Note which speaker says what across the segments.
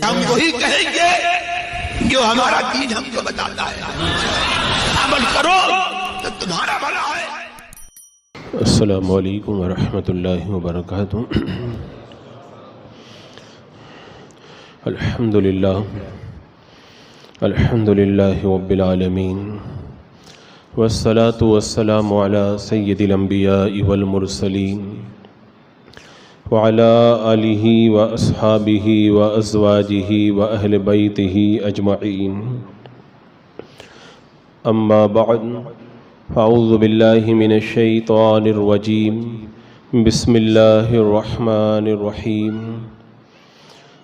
Speaker 1: ہم وہی کہیں گے جو ہمارا دین ہم کو بتاتا ہے، عمل کرو تو تمہارا بھلا ہے۔
Speaker 2: السلام علیکم ورحمۃ اللہ وبرکاتہ۔ الحمد للہ رب العالمین، والصلاة والسلام علی سید الانبیاء والمرسلین، وعلی آلہ واصحابہ وازواجہ واہل بیتہ اجمعین، اما بعد، اعوذ باللہ من الشیطان الرجیم، بسم اللہ الرحمن الرحیم،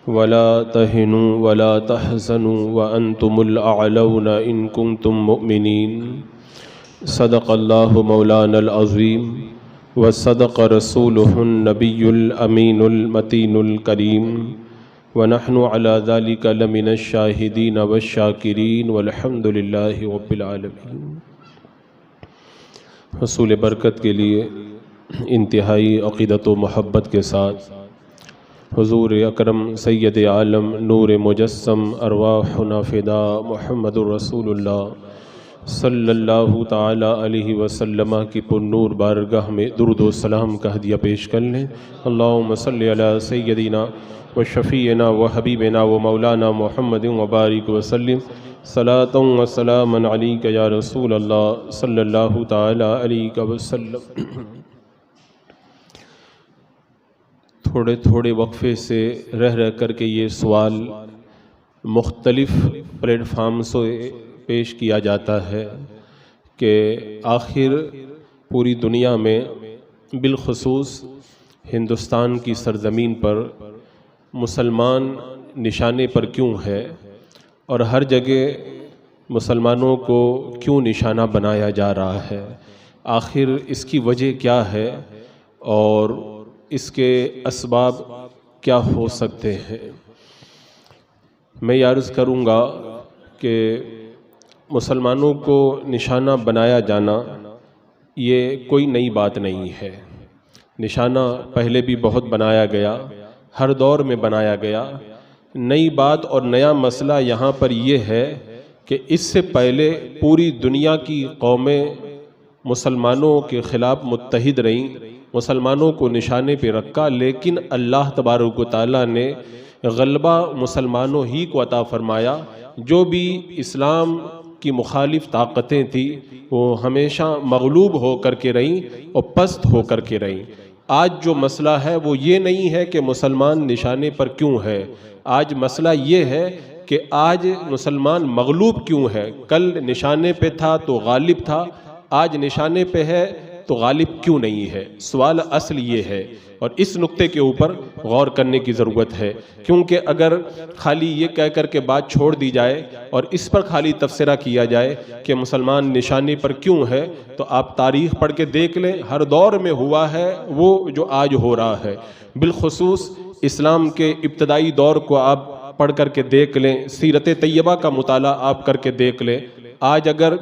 Speaker 2: ولا تہنوا ولا تحزنوا وانتم الاعلون ان کنتم مؤمنین، صدق اللہ مولانا العظیم وصدق رسولہ النبی الامین المتین الکریم، ونحن علی ذلک لمن الشاہدین والشاکرین والحمد للہ رب العالمین۔ حصول برکت کے لیے انتہائی عقیدت و محبت کے ساتھ حضور اکرم سید عالم نور مجسم ارواحنا فدا محمد الرسول اللہ صلی اللہ تعالی علیہ وسلم کی پر نور بارگاہ میں درود و سلام کا ہدیہ پیش کر لیں۔ اللہم صلی علی سیدنا و شفیعنا و حبیبنا و مولانا محمد وبارک وسلم، صلاۃ و سلاما علیک یا رسول اللہ صلی اللہ تعالی علیہ وسلم۔ تھوڑے تھوڑے وقفے سے رہ کر کے یہ سوال مختلف پلیٹ فارم سے پیش کیا جاتا ہے کہ آخر پوری دنیا میں بالخصوص ہندوستان کی سرزمین پر مسلمان نشانے پر کیوں ہے، اور ہر جگہ مسلمانوں کو کیوں نشانہ بنایا جا رہا ہے، آخر اس کی وجہ کیا ہے اور اس کے اسباب کیا ہو سکتے ہیں۔ میں یہ عرض کروں گا کہ مسلمانوں کو نشانہ بنایا جانا یہ کوئی نئی بات نہیں ہے، نشانہ پہلے بھی بہت بنایا گیا، ہر دور میں بنایا گیا۔ نئی بات اور نیا مسئلہ یہاں پر یہ ہے کہ اس سے پہلے پوری دنیا کی قومیں مسلمانوں کے خلاف متحد رہیں، مسلمانوں کو نشانے پہ رکھا، لیکن اللہ تبارک و تعالیٰ نے غلبہ مسلمانوں ہی کو عطا فرمایا۔ جو بھی اسلام کی مخالف طاقتیں تھیں وہ ہمیشہ مغلوب ہو کر کے رہیں اور پست ہو کر کے رہیں۔ آج جو مسئلہ ہے وہ یہ نہیں ہے کہ مسلمان نشانے پر کیوں ہے، آج مسئلہ یہ ہے کہ آج مسلمان مغلوب کیوں ہے۔ کل نشانے پہ تھا تو غالب تھا، آج نشانے پہ ہے تو غالب کیوں نہیں ہے۔ سوال اصل یہ ہے، اور اس نقطے کے اوپر غور کرنے کی ضرورت ہے، کیونکہ اگر خالی یہ کہہ کر کے بات چھوڑ دی جائے اور اس پر خالی تبصرہ کیا جائے کہ مسلمان نشانے پر کیوں ہے، تو آپ تاریخ پڑھ کے دیکھ لیں، ہر دور میں ہوا ہے وہ جو آج ہو رہا ہے۔ بالخصوص اسلام کے ابتدائی دور کو آپ پڑھ کر کے دیکھ لیں، سیرت طیبہ کا مطالعہ آپ کر کے دیکھ لیں۔ آج اگر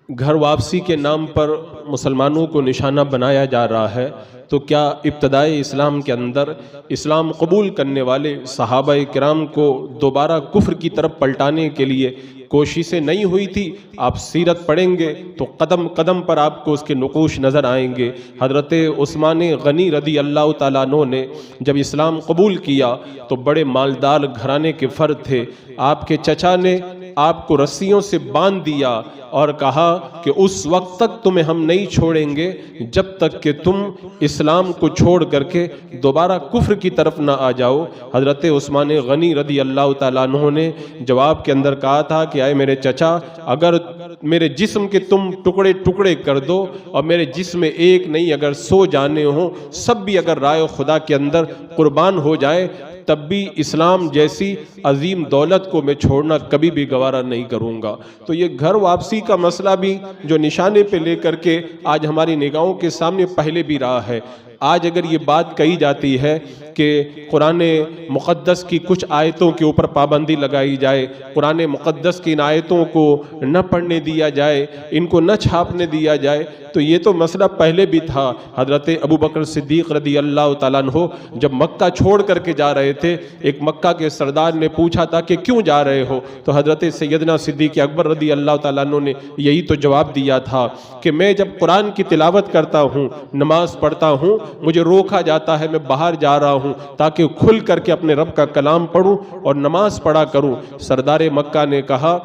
Speaker 2: گھر واپسی کے نام پر مسلمانوں کو نشانہ بنایا جا رہا ہے تو کیا ابتدائی اسلام کے اندر اسلام قبول کرنے والے صحابہ کرام کو دوبارہ کفر کی طرف پلٹانے کے لیے کوششیں نہیں ہوئی تھی؟ آپ سیرت پڑھیں گے تو قدم قدم پر آپ کو اس کے نقوش نظر آئیں گے۔ حضرت عثمان غنی رضی اللہ تعالیٰ عنہ نے جب اسلام قبول کیا تو بڑے مالدار گھرانے کے فرد تھے، آپ کے چچا نے آپ کو رسیوں سے باندھ دیا اور کہا کہ اس وقت تک تمہیں ہم نہیں چھوڑیں گے جب تک کہ تم اسلام کو چھوڑ کر کے دوبارہ کفر کی طرف نہ آ جاؤ۔ حضرت عثمان غنی رضی اللہ تعالیٰ عنہ نے جواب کے اندر کہا تھا کہ اے میرے چچا، اگر میرے جسم کے تم ٹکڑے ٹکڑے کر دو اور میرے جسم میں ایک نہیں اگر 100 جانیں ہوں، سب بھی اگر رائے خدا کے اندر قربان ہو جائے، تب بھی اسلام جیسی عظیم دولت کو میں چھوڑنا کبھی بھی گوارا نہیں کروں گا۔ تو یہ گھر واپسی کا مسئلہ بھی جو نشانے پہ لے کر کے آج ہماری نگاہوں کے سامنے پہلے بھی رہا ہے، آج اگر یہ بات کہی جاتی ہے کہ قرآن مقدس کی کچھ آیتوں کے اوپر پابندی لگائی جائے، قرآن مقدس کی ان آیتوں کو نہ پڑھنے دیا جائے، ان کو نہ چھاپنے دیا جائے، تو یہ تو مسئلہ پہلے بھی تھا۔ حضرت ابو بکر صدیق رضی اللہ تعالیٰ عنہ جب مکہ چھوڑ کر کے جا رہے تھے، ایک مکہ کے سردار نے پوچھا تھا کہ کیوں جا رہے ہو؟ تو حضرت سیدنا صدیق اکبر رضی اللہ تعالیٰ عنہ نے یہی تو جواب دیا تھا کہ میں جب قرآن کی تلاوت کرتا ہوں، نماز پڑھتا ہوں، مجھے روکا جاتا ہے، میں باہر جا رہا ہوں تاکہ کھل کر کے اپنے رب کا کلام پڑھوں اور نماز پڑھا کروں۔ سردار مکہ نے کہا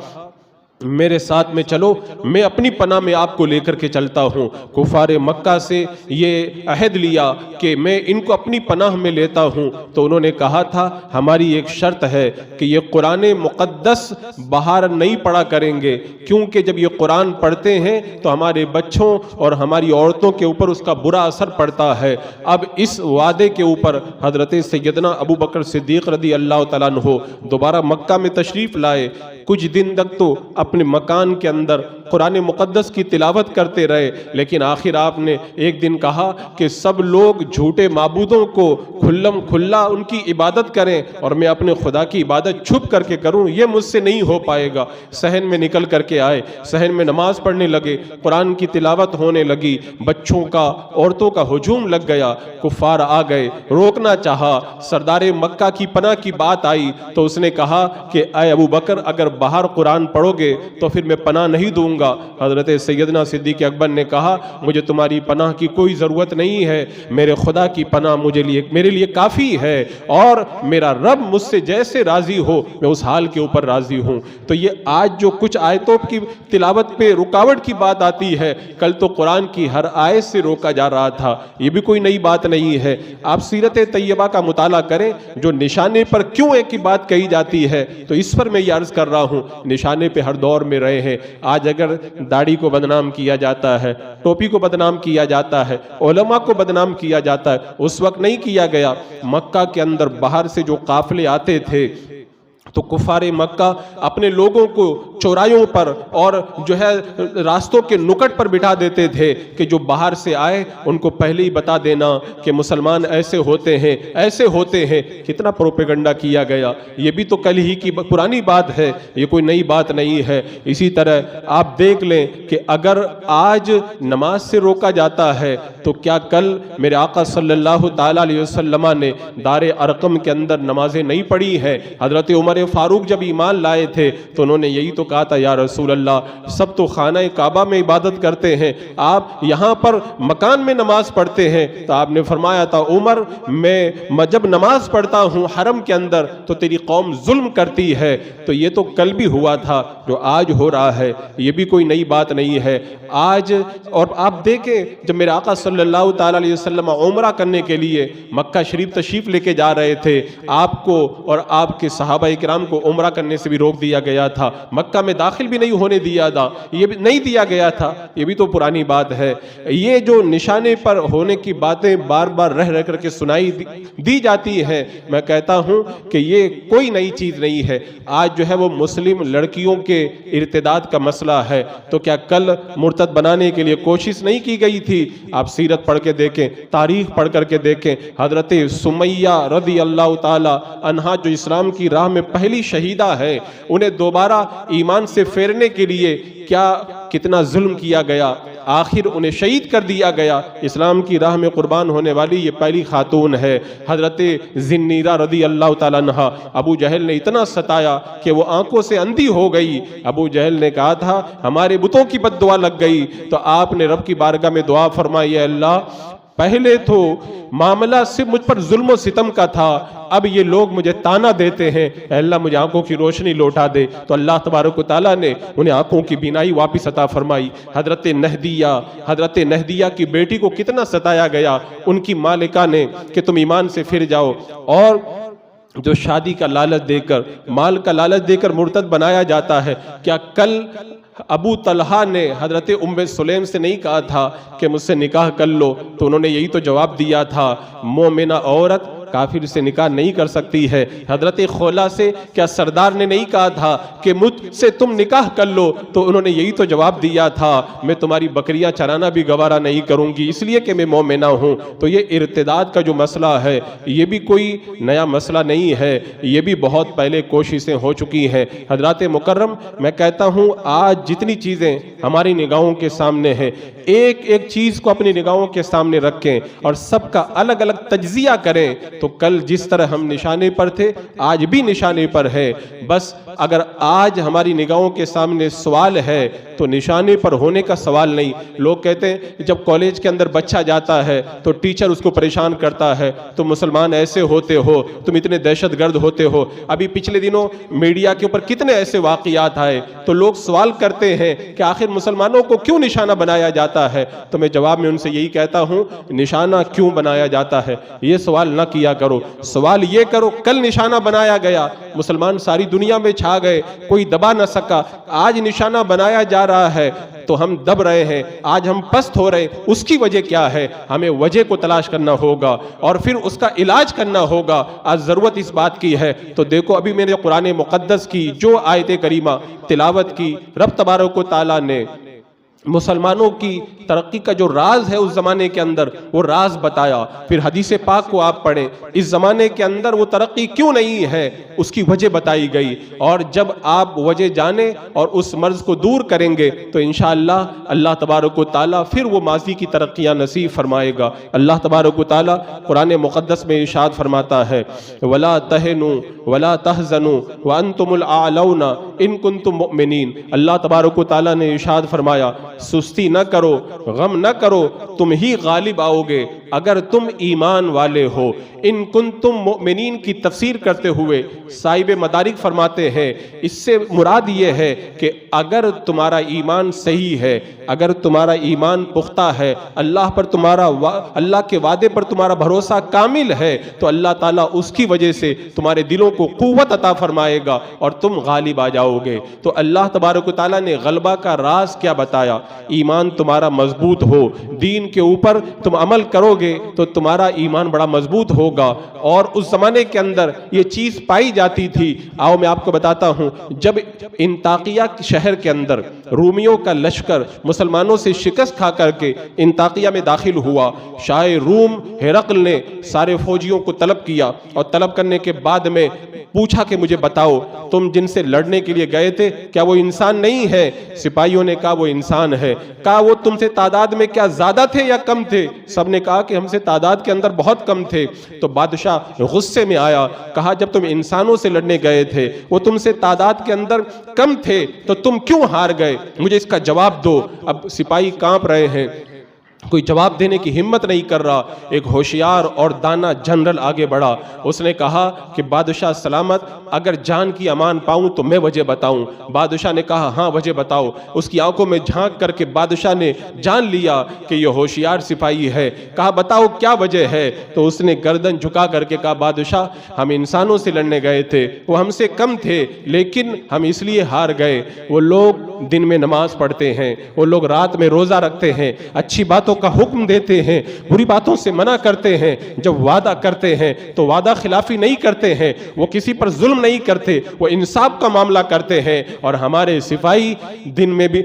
Speaker 2: میرے ساتھ میں چلو، میں اپنی پناہ میں آپ کو لے کر کے چلتا ہوں۔ کفار مکہ سے یہ عہد لیا کہ میں ان کو اپنی پناہ میں لیتا ہوں، تو انہوں نے کہا تھا ہماری ایک شرط ہے کہ یہ قرآن مقدس باہر نہیں پڑھا کریں گے، کیونکہ جب یہ قرآن پڑھتے ہیں تو ہمارے بچوں اور ہماری عورتوں کے اوپر اس کا برا اثر پڑتا ہے۔ اب اس وعدے کے اوپر حضرت سیدنا ابو بکر صدیق رضی اللہ تعالیٰ عنہ دوبارہ مکہ میں تشریف لائے۔ کچھ دن تک تو اپنے مکان کے اندر قرآن مقدس کی تلاوت کرتے رہے، لیکن آخر آپ نے ایک دن کہا کہ سب لوگ جھوٹے معبودوں کو کھلم کھلا ان کی عبادت کریں اور میں اپنے خدا کی عبادت چھپ کر کے کروں، یہ مجھ سے نہیں ہو پائے گا۔ صحن میں نکل کر کے آئے، صحن میں نماز پڑھنے لگے، قرآن کی تلاوت ہونے لگی، بچوں کا عورتوں کا ہجوم لگ گیا، کفار آ گئے، روکنا چاہا۔ سردار مکہ کی پناہ کی بات آئی تو اس نے کہا کہ اے ابو بکر اگر باہر قرآن پڑھو گے تو پھر میں پناہ نہیں دوں گا۔ حضرت سیدنا صدیق اکبر نے کہا مجھے تمہاری پناہ کی کوئی ضرورت نہیں ہے، میرے خدا کی پناہ میرے لیے کافی ہے، اور میرا رب مجھ سے جیسے راضی ہو میں اس حال کے اوپر راضی ہوں۔ تو یہ آج جو کچھ آیتوں کی تلاوت پہ رکاوٹ کی بات آتی ہے، کل تو قرآن کی ہر آیت سے روکا جا رہا تھا، یہ بھی کوئی نئی بات نہیں ہے۔ آپ سیرت طیبہ کا مطالعہ کریں، جو نشانے پر کیوں ایک ہی بات کہی جاتی ہے، تو اس پر میں یہ عرض کر رہا ہوں نشانے پہ ہر دور میں رہے ہیں۔ آج اگر داڑھی کو بدنام کیا جاتا ہے، ٹوپی کو بدنام کیا جاتا ہے، علماء کو بدنام کیا جاتا ہے، اس وقت نہیں کیا گیا۔ مکہ کے اندر باہر سے جو قافلے آتے تھے تو کفار مکہ اپنے لوگوں کو چوراہوں پر اور جو ہے راستوں کے نکٹ پر بٹھا دیتے تھے کہ جو باہر سے آئے ان کو پہلے ہی بتا دینا کہ مسلمان ایسے ہوتے ہیں ایسے ہوتے ہیں۔ کتنا پروپیگنڈا کیا گیا، یہ بھی تو کل ہی کی پرانی بات ہے، یہ کوئی نئی بات نہیں ہے۔ اسی طرح آپ دیکھ لیں کہ اگر آج نماز سے روکا جاتا ہے تو کیا کل میرے آقا صلی اللہ تعالیٰ علیہ وسلم نے دار ارقم کے اندر نمازیں نہیں پڑھی ہیں؟ حضرت عمر فاروق جب ایمان لائے تھے تو انہوں نے یہی تو کہا تھا یا رسول اللہ سب تو خانہ کعبہ میں عبادت کرتے ہیں، آپ یہاں پر مکان میں نماز پڑھتے ہیں؟ تو آپ نے فرمایا تھا عمر میں جب نماز پڑھتا ہوں حرم کے اندر تو تیری قوم ظلم کرتی ہے۔ تو یہ تو کل بھی ہوا تھا، جو آج ہو رہا ہے یہ بھی کوئی نئی بات نہیں ہے۔ آج اور آپ دیکھیں جب میرے آقا صلی اللہ تعالیٰ علیہ وسلم عمرہ کرنے کے لیے مکہ شریف تشریف لے کے جا رہے تھے، آپ کو اور آپ کے صحابہ کرام کو عمرہ کرنے سے بھی روک دیا گیا تھا، مکہ میں داخل بھی نہیں ہونے دیا تھا، یہ بھی نہیں دیا گیا تھا، یہ بھی تو پرانی بات ہے۔ یہ جو نشانے پر ہونے کی باتیں بار بار رہ رہ کر کے سنائی دی جاتی ہیں، میں کہتا ہوں کہ یہ کوئی نئی چیز نہیں ہے۔ آج جو ہے وہ مسلم لڑکیوں کے ارتداد کا مسئلہ ہے، تو کیا کل مرتد بنانے کے لیے کوشش نہیں کی گئی تھی؟ آپ سیرت پڑھ کے دیکھیں، تاریخ پڑھ کر کے دیکھیں، حضرت سمیہ رضی اللہ تعالی عنہا جو اسلام کی راہ میں پہلی شہیدہ ہے، انہیں دوبارہ ایمان سے پھیرنے کے لیے کتنا ظلم کیا گیا، آخر انہیں شہید کر دیا گیا۔ اسلام کی راہ میں قربان ہونے والی یہ پہلی خاتون ہے۔ حضرت زنیرہ رضی اللہ تعالیٰ عنہا ابو جہل نے اتنا ستایا کہ وہ آنکھوں سے اندھی ہو گئی۔ ابو جہل نے کہا تھا ہمارے بتوں کی بد دعا لگ گئی، تو آپ نے رب کی بارگاہ میں دعا فرمائی، اے اللہ پہلے تو معاملہ صرف مجھ پر ظلم و ستم کا تھا، اب یہ لوگ مجھے تانا دیتے ہیں، اے اللہ مجھے آنکھوں کی روشنی لوٹا دے۔ تو اللہ تبارک و تعالیٰ نے انہیں آنکھوں کی بینائی واپس عطا فرمائی۔ حضرت نہدیہ کی بیٹی کو کتنا ستایا گیا ان کی مالکہ نے کہ تم ایمان سے پھر جاؤ، اور جو شادی کا لالچ دے کر مال کا لالچ دے کر مرتد بنایا جاتا ہے، کیا کل ابو طلحہ نے حضرت ام سلیم سے نہیں کہا تھا کہ مجھ سے نکاح کر لو؟ تو انہوں نے یہی تو جواب دیا تھا مومنہ عورت کافر سے نکاح نہیں کر سکتی ہے۔ حضرت خولا سے کیا سردار نے نہیں کہا تھا کہ مجھ سے تم نکاح کر لو؟ تو انہوں نے یہی تو جواب دیا تھا، میں تمہاری بکریاں چرانا بھی گوارا نہیں کروں گی، اس لیے کہ میں مومنہ ہوں۔ تو یہ ارتداد کا جو مسئلہ ہے یہ بھی کوئی نیا مسئلہ نہیں ہے، یہ بھی بہت پہلے کوششیں ہو چکی ہیں۔ حضرات مکرم، میں کہتا ہوں آج جتنی چیزیں ہماری نگاہوں کے سامنے ہیں، ایک ایک چیز کو اپنی نگاہوں کے سامنے رکھیں اور سب کا الگ الگ تجزیہ کریں، تو کل جس طرح ہم نشانے پر تھے آج بھی نشانے پر ہے۔ بس اگر آج ہماری نگاہوں کے سامنے سوال ہے تو نشانے پر ہونے کا سوال نہیں۔ لوگ کہتے ہیں جب کالج کے اندر بچہ جاتا ہے تو ٹیچر اس کو پریشان کرتا ہے، تم مسلمان ایسے ہوتے ہو، تم اتنے دہشت گرد ہوتے ہو۔ ابھی پچھلے دنوں میڈیا کے اوپر کتنے ایسے واقعات آئے، تو لوگ سوال کرتے ہیں کہ آخر مسلمانوں کو کیوں نشانہ بنایا جاتا ہے؟ تو میں جواب میں ان سے یہی کہتا ہوں، نشانہ کیوں بنایا جاتا ہے یہ سوال نہ کیا کرو، سوال یہ کرو کل نشانہ بنایا گیا، مسلمان ساری دنیا میں چھا گئے، کوئی دبا نہ سکا، آج نشانہ بنایا جا رہا ہے تو ہم دب رہے ہیں، آج ہم پست ہو رہے ہیں، اس کی وجہ کیا ہے؟ ہمیں وجہ کو تلاش کرنا ہوگا اور پھر اس کا علاج کرنا ہوگا۔ آج ضرورت اس بات کی ہے تو دیکھو ابھی میں نے قرآن مقدس کی جو آیت کریمہ تلاوت کی، رب تبارک و تعالیٰ نے مسلمانوں کی ترقی کا جو راز ہے اس زمانے کے اندر وہ راز بتایا۔ پھر حدیث پاک کو آپ پڑھیں، اس زمانے کے اندر وہ ترقی کیوں نہیں ہے اس کی وجہ بتائی گئی، اور جب آپ وجہ جانیں اور اس مرض کو دور کریں گے تو انشاءاللہ اللہ تبارک و تعالیٰ پھر وہ ماضی کی ترقیاں نصیب فرمائے گا۔ اللہ تبارک و تعالیٰ قرآن مقدس میں ارشاد فرماتا ہے وَلَا تَهِنُوا وَلَا تَحْزَنُوا وَأَنْتُمُ الْأَعْلَوْنَ إِن كُنتُم مُؤْمِنِينَ۔ اللہ تبارک و تعالیٰ نے ارشاد فرمایا سستی نہ کرو، غم نہ کرو، تم ہی غالب آؤ گے اگر تم ایمان والے ہو۔ ان کنتم مؤمنین کی تفسیر کرتے ہوئے صاحب مدارک فرماتے ہیں اس سے مراد یہ ہے کہ اگر تمہارا ایمان صحیح ہے، اگر تمہارا ایمان پختہ ہے، اللہ پر تمہارا اللہ کے وعدے پر تمہارا بھروسہ کامل ہے، تو اللہ تعالیٰ اس کی وجہ سے تمہارے دلوں کو قوت عطا فرمائے گا اور تم غالب آ جاؤ گے۔ تو اللہ تبارک و تعالیٰ نے غلبہ کا راز کیا بتایا؟ ایمان تمہارا مضبوط ہو، دین کے اوپر تم عمل کرو گے تو تمہارا ایمان بڑا مضبوط ہوگا۔ اور اس زمانے کے اندر یہ چیز پائی جاتی تھی۔ آؤ میں آپ کو بتاتا ہوں، جب انطاکیہ شہر کے اندر رومیوں کا لشکر مسلمانوں سے شکست کھا کر کے انطاکیہ میں داخل ہوا، شاہ روم ہرقل نے سارے فوجیوں کو طلب کیا اور طلب کرنے کے بعد میں پوچھا کہ مجھے بتاؤ تم جن سے لڑنے کے لیے گئے تھے کیا وہ انسان نہیں ہے؟ سپاہیوں نے کہا وہ انسان ہے۔ کہا وہ تم سے تعداد میں کیا زیادہ تھے یا کم تھے؟ سب نے کہا کہ ہم سے تعداد کے اندر بہت کم تھے۔ تو بادشاہ غصے میں آیا، کہا جب تم انسانوں سے لڑنے گئے تھے وہ تم سے تعداد کے اندر کم تھے تو تم کیوں ہار گئے؟ مجھے اس کا جواب دو۔ اب سپاہی کانپ رہے ہیں، کوئی جواب دینے کی ہمت نہیں کر رہا۔ ایک ہوشیار اور دانا جنرل آگے بڑھا، اس نے کہا کہ بادشاہ سلامت، اگر جان کی امان پاؤں تو میں وجہ بتاؤں۔ بادشاہ نے کہا ہاں وجہ بتاؤ۔ اس کی آنکھوں میں جھانک کر کے بادشاہ نے جان لیا کہ یہ ہوشیار سپاہی ہے۔ کہا بتاؤ کیا وجہ ہے؟ تو اس نے گردن جھکا کر کے کہا بادشاہ ہم انسانوں سے لڑنے گئے تھے، وہ ہم سے کم تھے لیکن ہم اس لیے ہار گئے۔ وہ لوگ دن میں نماز پڑھتے ہیں، وہ لوگ رات میں روزہ رکھتے ہیں، اچھی باتوں کا حکم دیتے ہیں، بری باتوں سے منع کرتے ہیں، جب وعدہ کرتے ہیں تو وعدہ خلافی نہیں کرتے ہیں، وہ کسی پر ظلم نہیں کرتے، وہ انصاف کا معاملہ کرتے ہیں۔ اور ہمارے سپاہی دن میں بھی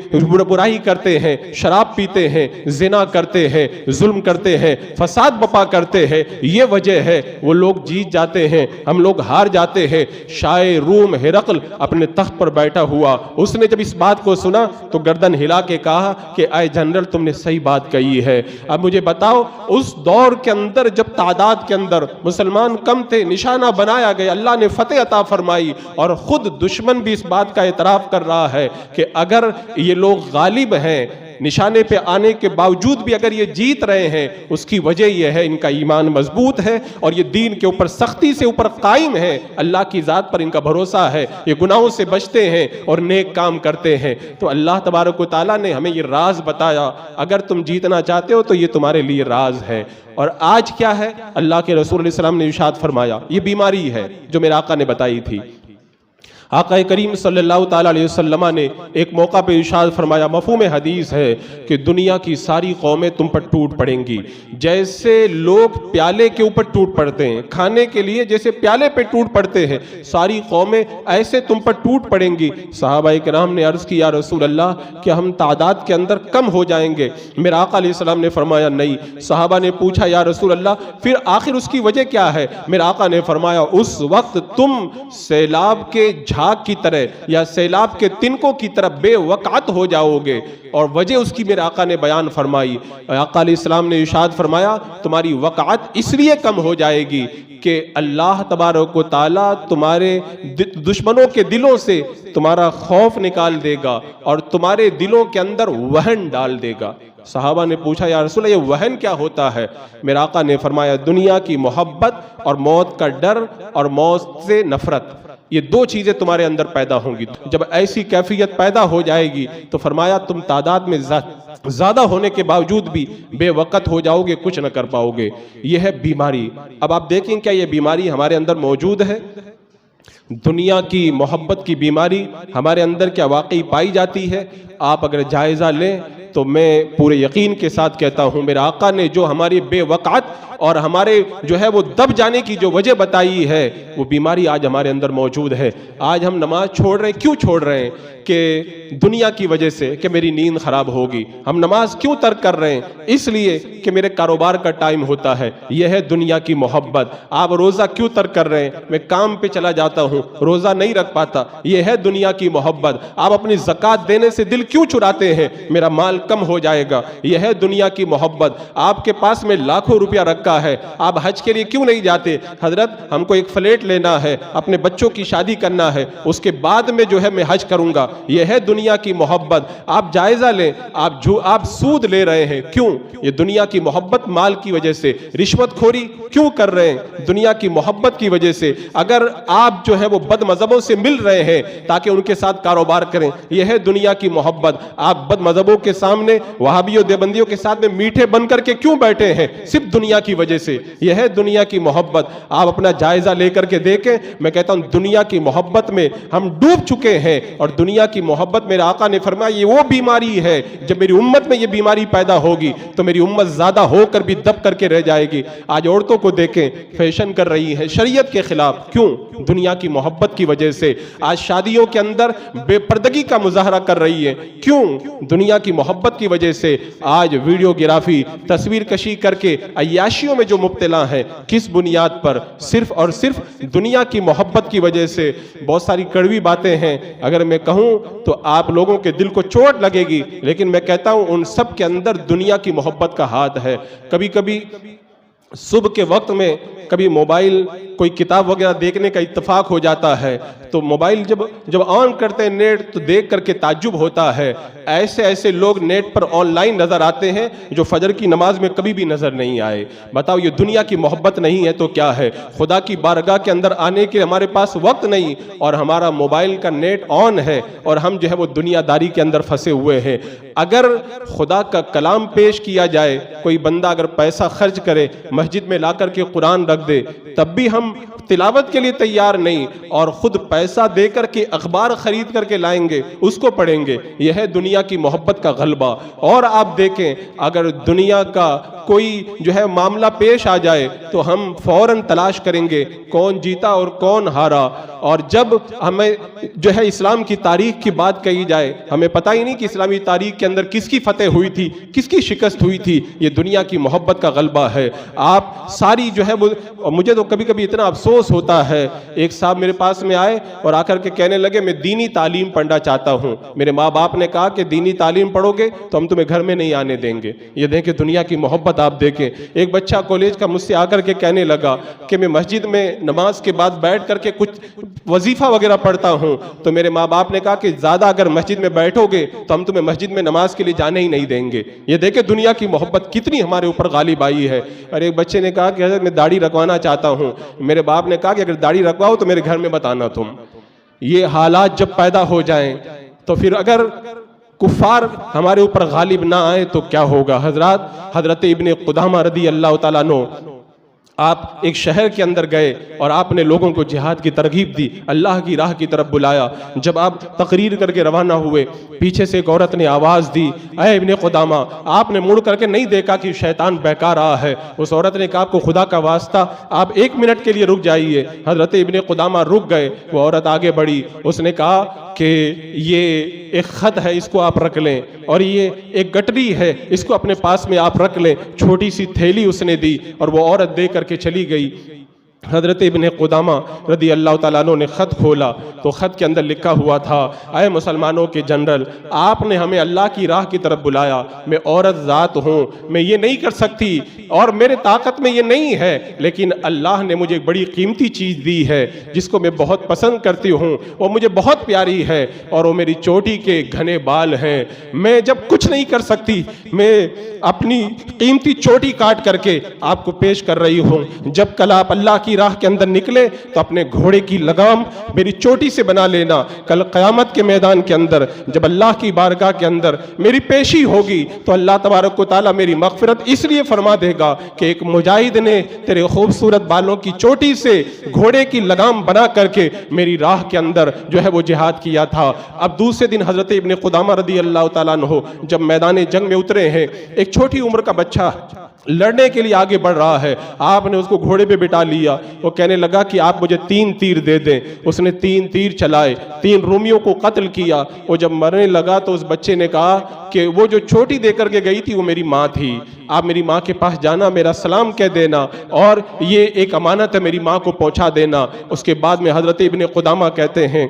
Speaker 2: برائی کرتے ہیں، شراب پیتے ہیں، زنا کرتے ہیں، ظلم کرتے ہیں، فساد بپا کرتے ہیں۔ یہ وجہ ہے وہ لوگ جیت جاتے ہیں، ہم لوگ ہار جاتے ہیں۔ شاہ روم ہرقل اپنے تخت پر بیٹھا ہوا، اس نے جب اس بات کو سنا تو گردن ہلا کے کہا کہ اے جنرل تم نے صحیح بات کہی ہے۔ اب مجھے بتاؤ اس دور کے اندر جب تعداد کے اندر مسلمان کم تھے، نشانہ بنایا گیا، اللہ نے فتح عطا فرمائی، اور خود دشمن بھی اس بات کا اعتراف کر رہا ہے کہ اگر یہ لوگ غالب ہیں، نشانے پہ آنے کے باوجود بھی اگر یہ جیت رہے ہیں، اس کی وجہ یہ ہے ان کا ایمان مضبوط ہے اور یہ دین کے اوپر سختی سے اوپر قائم ہے، اللہ کی ذات پر ان کا بھروسہ ہے، یہ گناہوں سے بچتے ہیں اور نیک کام کرتے ہیں۔ تو اللہ تبارک و تعالیٰ نے ہمیں یہ راز بتایا، اگر تم جیتنا چاہتے ہو تو یہ تمہارے لیے راز ہے۔ اور آج کیا ہے؟ اللہ کے رسول علیہ السلام نے ارشاد فرمایا، یہ بیماری ہے جو میرے آقا نے بتائی تھی۔ آقا کریم صلی اللہ تعالیٰ علیہ وسلم نے ایک موقع پہ ارشاد فرمایا، مفہوم حدیث ہے کہ دنیا کی ساری قومیں تم پر ٹوٹ پڑیں گی، جیسے لوگ پیالے کے اوپر ٹوٹ پڑتے ہیں، کھانے کے لیے جیسے پیالے پہ ٹوٹ پڑتے ہیں، ساری قومیں ایسے تم پر ٹوٹ پڑیں گی۔ صحابہ کرام نے عرض کی، یا رسول اللہ کہ ہم تعداد کے اندر کم ہو جائیں گے؟ میرے آقا علیہ السلام نے فرمایا نہیں۔ صحابہ نے پوچھا، یا رسول اللہ پھر آخر اس کی وجہ کیا ہے؟ میرے آقا نے فرمایا، اس وقت تم سیلاب کے جھاگ کی طرح یا سیلاب کے تنکوں کی طرح بے وقعت ہو جاؤ گے، اور وجہ اس کی میرے آقا نے بیان فرمائی۔ آقا علیہ السلام نے ارشاد فرمایا، تمہاری وقعت اس لیے کم ہو جائے گی کہ اللہ تبارک و تعالی تمہارے دشمنوں کے دلوں سے تمہارا خوف نکال دے گا اور تمہارے دلوں کے اندر وہن ڈال دے گا۔ صحابہ نے پوچھا، یا رسول اللہ یہ وہن کیا ہوتا ہے؟ میرے آقا نے فرمایا، دنیا کی محبت اور موت کا ڈر اور موت سے نفرت، یہ دو چیزیں تمہارے اندر پیدا ہوں گی۔ جب ایسی کیفیت پیدا ہو جائے گی تو فرمایا تم تعداد میں زیادہ ہونے کے باوجود بھی بے وقت ہو جاؤ گے، کچھ نہ کر پاؤ گے۔ یہ ہے بیماری۔ اب آپ دیکھیں کیا یہ بیماری ہمارے اندر موجود ہے؟ دنیا کی محبت کی بیماری ہمارے اندر کیا واقعی پائی جاتی ہے؟ آپ اگر جائزہ لیں تو میں پورے یقین کے ساتھ کہتا ہوں، میرے آقا نے جو ہماری بے وقعت اور ہمارے جو ہے وہ دب جانے کی جو وجہ بتائی ہے، وہ بیماری آج ہمارے اندر موجود ہے۔ آج ہم نماز چھوڑ رہے ہیں، کیوں چھوڑ رہے ہیں؟ کہ دنیا کی وجہ سے، کہ میری نیند خراب ہوگی۔ ہم نماز کیوں ترک کر رہے ہیں؟ اس لیے کہ میرے کاروبار کا ٹائم ہوتا ہے۔ یہ ہے دنیا کی محبت۔ آپ روزہ کیوں ترک کر رہے ہیں؟ میں کام پہ چلا جاتا ہوں، روزہ نہیں رکھ پاتا۔ یہ ہے دنیا کی محبت۔ آپ اپنی زکوٰۃ دینے سے دل کیوں چراتے ہیں؟ میرا مال کم ہو جائے گا۔ یہ ہے دنیا کی محبت۔ آپ کے پاس میں لاکھوں روپیہ رکھا ہے، آپ حج کے لیے کیوں نہیں جاتے؟ حضرت ہم کو ایک فلیٹ لینا ہے، اپنے بچوں کی شادی کرنا ہے، اس کے بعد میں جو ہے میں حج کروں گا۔ یہ ہے دنیا کی محبت۔ آپ جائزہ لیں، آپ سود لے رہے ہیں، کیوں؟ یہ دنیا کی محبت مال کی وجہ سے۔ رشوت خوری کیوں کر رہے ہیں؟ دنیا کی محبت کی وجہ سے۔ اگر آپ جو ہے وہ بد مذہبوں سے مل رہے ہیں تاکہ ان کے ساتھ کاروبار کریں، یہ ہے دنیا کی محبت۔ آپ بد مذہبوں کے سامنے، وہابیوں دیوبندیوں کے ساتھ میں میٹھے بن کر کے کیوں بیٹھے ہیں؟ صرف دنیا کی وجہ سے۔ یہ ہے دنیا کی محبت۔ آپ اپنا جائزہ لے کر کے دیکھیں، میں کہتا ہوں دنیا کی محبت میں ہم ڈوب چکے ہیں، اور دنیا کی محبت میرے آقا نے فرمایا یہ وہ بیماری ہے، جب میری امت میں یہ بیماری پیدا ہوگی تو میری امت زیادہ ہو کر بھی دب کر کے رہ جائے گی۔ آج عورتوں کو دیکھیں، فیشن کر رہی ہیں شریعت کے خلاف، کیوں؟ دنیا کی محبت کی وجہ سے۔ آج شادیوں کے اندر بے پردگی کا مظاہرہ کر رہی ہے، کیوں؟ دنیا کی محبت کی وجہ سے۔ آج ویڈیو گرافی، تصویر کشی کر کے عیاشیوں میں جو مبتلا ہیں، کس بنیاد پر؟ صرف اور صرف دنیا کی محبت کی وجہ سے۔ بہت ساری کڑوی باتیں ہیں، اگر میں کہوں تو آپ لوگوں کے دل کو چوٹ لگے گی، لیکن میں کہتا ہوں ان سب کے اندر دنیا کی محبت کا ہاتھ ہے۔ کبھی کبھی صبح کے وقت میں کبھی موبائل کوئی کتاب وغیرہ دیکھنے کا اتفاق ہو جاتا ہے تو موبائل جب آن کرتے ہیں نیٹ تو دیکھ کر کے تعجب ہوتا ہے، ایسے لوگ نیٹ پر آن لائن نظر آتے ہیں جو فجر کی نماز میں کبھی بھی نظر نہیں آئے۔ بتاؤ یہ دنیا کی محبت نہیں ہے تو کیا ہے؟ خدا کی بارگاہ کے اندر آنے کے ہمارے پاس وقت نہیں، اور ہمارا موبائل کا نیٹ آن ہے، اور ہم جو ہے وہ دنیا داری کے اندر پھنسے ہوئے ہیں۔ اگر خدا کا کلام پیش کیا جائے، کوئی بندہ اگر پیسہ خرچ کرے، مسجد میں لا کر کے قرآن رکھ دے، تب بھی ہم تلاوت کے لیے تیار نہیں، اور خود پیسہ دے کر کے اخبار خرید کر کے لائیں گے، اس کو پڑھیں گے۔ یہ ہے دنیا کی محبت کا غلبہ۔ اور آپ دیکھیں اگر دنیا کا کوئی جو ہے معاملہ پیش آ جائے تو ہم فوراً تلاش کریں گے کون جیتا اور کون ہارا، اور جب ہمیں جو ہے اسلام کی تاریخ کی بات کہی جائے، ہمیں پتہ ہی نہیں کہ اسلامی تاریخ کے اندر کس کی فتح ہوئی تھی، کس کی شکست ہوئی تھی۔ یہ دنیا کی محبت کا غلبہ ہے۔ آپ ساری جو ہے مجھے تو کبھی کبھی اتنا افسوس ہوتا ہے، ایک صاحب میرے پاس میں آئے اور آ کر کے کہنے لگے میں دینی تعلیم پڑھنا چاہتا ہوں۔ میرے ماں باپ نے کہا کہ دینی تعلیم پڑھو گے تو ہم تمہیں گھر میں نہیں آنے دیں گے۔ یہ دیکھیں دنیا کی محبت آپ دیکھیں۔ ایک بچہ کالج کا مجھ سے آ کر کے کہنے لگا کہ میں مسجد میں نماز کے بعد بیٹھ کر کے کچھ وظیفہ وغیرہ پڑھتا ہوں، تو میرے ماں باپ نے کہا کہ زیادہ اگر مسجد میں بیٹھو گے تو ہم تمہیں مسجد میں نماز کے لیے جانے ہی نہیں دیں گے۔ یہ دیکھیں دنیا کی محبت کتنی ہمارے اوپر غالب آئی ہے۔ اور ایک بچے نے کہا کہ حضرت میں داڑھی رکھوانا چاہتا ہوں، میرے باپ نے کہا کہ اگر داڑھی رکھواؤ تو میرے گھر میں بتانا تم۔ یہ حالات جب پیدا ہو جائیں تو پھر اگر کفار ہمارے اوپر غالب نہ آئے تو کیا ہوگا؟ حضرات، حضرت ابن قدامہ رضی اللہ تعالیٰ عنہ آپ ایک شہر کے اندر گئے اور آپ نے لوگوں کو جہاد کی ترغیب دی، اللہ کی راہ کی طرف بلایا۔ جب آپ تقریر کر کے روانہ ہوئے، پیچھے سے ایک عورت نے آواز دی، اے ابن قدامہ، آپ نے مڑ کر کے نہیں دیکھا کہ شیطان بہکا رہا ہے۔ اس عورت نے کہا، آپ کو خدا کا واسطہ آپ 1 منٹ کے لیے رک جائیے۔ حضرت ابن قدامہ رک گئے، وہ عورت آگے بڑھی، اس نے کہا کہ یہ ایک خط ہے، اس کو آپ رکھ لیں، اور یہ ایک گٹری ہے، اس کو اپنے پاس میں آپ رکھ لیں۔ چھوٹی سی تھیلی اس نے دی اور وہ عورت دے کر کے چلی گئی۔ حضرت ابن قدامہ رضی اللہ تعالیٰ عنہ نے خط کھولا تو خط کے اندر لکھا ہوا تھا، اے مسلمانوں کے جنرل، آپ نے ہمیں اللہ کی راہ کی طرف بلایا، میں عورت ذات ہوں، میں یہ نہیں کر سکتی اور میرے طاقت میں یہ نہیں ہے، لیکن اللہ نے مجھے ایک بڑی قیمتی چیز دی ہے جس کو میں بہت پسند کرتی ہوں، وہ مجھے بہت پیاری ہے، اور وہ میری چوٹی کے گھنے بال ہیں۔ میں جب کچھ نہیں کر سکتی، میں اپنی قیمتی چوٹی کاٹ کر کے آپ کو پیش کر رہی ہوں۔ جب کل آپ اللہ کی راہ کے اندر نکلے تو اپنے گھوڑے کی لگام میری چوٹی سے بنا لینا۔ کل قیامت کے میدان کے اندر جب اللہ کی بارگاہ کے اندر میری پیشی ہوگی تو اللہ تبارک و تعالیٰ میری مغفرت اس لیے فرما دے گا کہ ایک مجاہد نے تیرے خوبصورت بالوں کی چوٹی سے گھوڑے کی لگام بنا کر کے میری راہ کے اندر جو ہے وہ جہاد کیا تھا۔ اب دوسرے دن حضرت ابن قدامہ رضی اللہ تعالیٰ عنہ جب میدان جنگ میں اترے ہیں، ایک چھوٹی عمر کا بچہ لڑنے کے لیے آگے بڑھ رہا ہے، آپ نے اس کو گھوڑے پہ بٹھا لیا۔ وہ کہنے لگا کہ آپ مجھے 3 تیر دے دیں۔ اس نے 3 تیر چلائے، 3 رومیوں کو قتل کیا۔ وہ جب مرنے لگا تو اس بچے نے کہا کہ وہ جو چھوٹی دے کر کے گئی تھی وہ میری ماں تھی، آپ میری ماں کے پاس جانا، میرا سلام کہہ دینا، اور یہ ایک امانت ہے، میری ماں کو پہنچا دینا۔ اس کے بعد میں حضرت ابن قدامہ کہتے ہیں،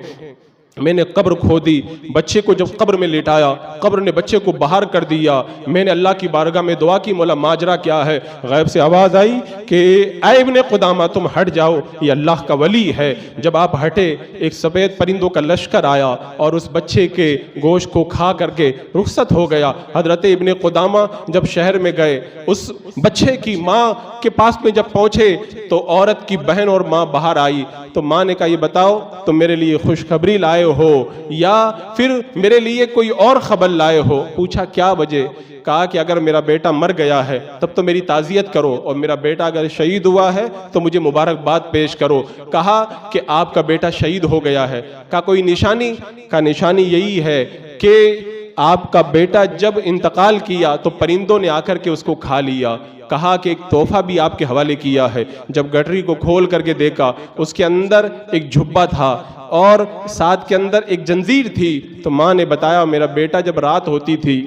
Speaker 2: میں نے قبر کھودی، بچے کو جب قبر میں لٹایا، قبر نے بچے کو باہر کر دیا۔ میں نے اللہ کی بارگاہ میں دعا کی، مولا ماجرا کیا ہے؟ غیب سے آواز آئی کہ اے ابن قدامہ تم ہٹ جاؤ، یہ اللہ کا ولی ہے۔ جب آپ ہٹے، ایک سفید پرندوں کا لشکر آیا اور اس بچے کے گوشت کو کھا کر کے رخصت ہو گیا۔ حضرت ابن قدامہ جب شہر میں گئے، اس بچے کی ماں کے پاس میں جب پہنچے تو عورت کی بہن اور ماں باہر آئی، تو ماں نے کہا، یہ بتاؤ تم میرے لیے خوشخبری لائے ہو یا پھر میرے لیے کوئی اور خبر لائے ہو؟ پوچھا کیا وجہ؟ کہا کہ اگر میرا بیٹا مر گیا ہے تب تو میری تعزیت کرو، اور میرا بیٹا اگر شہید ہوا ہے تو مجھے مبارکباد پیش کرو۔ کہا کہ آپ کا بیٹا شہید ہو گیا ہے۔ کہا کوئی نشانی؟ کہا نشانی یہی ہے کہ آپ کا بیٹا جب انتقال کیا تو پرندوں نے آ کر کے اس کو کھا لیا۔ کہا کہ ایک تحفہ بھی آپ کے حوالے کیا ہے۔ جب گٹری کو کھول کر کے دیکھا، اس کے اندر ایک جھبا تھا اور ساتھ کے اندر ایک زنجیر تھی۔ تو ماں نے بتایا میرا بیٹا جب رات ہوتی تھی